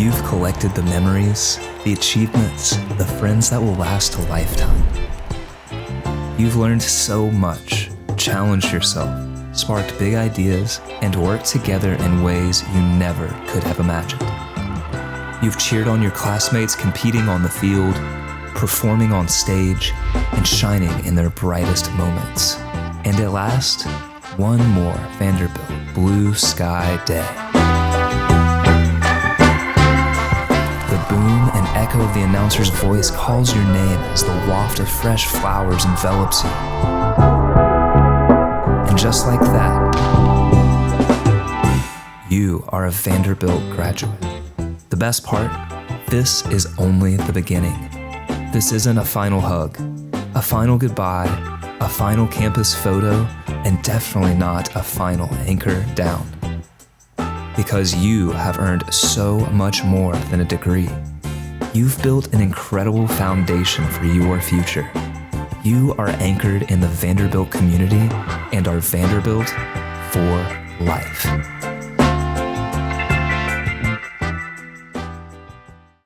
You've collected the memories, the achievements, the friends that will last a lifetime. You've learned so much, challenged yourself, sparked big ideas, and worked together in ways you never could have imagined. You've cheered on your classmates competing on the field, performing on stage, and shining in their brightest moments. And at last, one more Vanderbilt blue sky day. The boom and echo of the announcer's voice calls your name as the waft of fresh flowers envelops you. And just like that, you are a Vanderbilt graduate. The best part, this is only the beginning. This isn't a final hug, a final goodbye, a final campus photo, and definitely not a final anchor down. Because you have earned so much more than a degree. You've built an incredible foundation for your future. You are anchored in the Vanderbilt community and are Vanderbilt for life.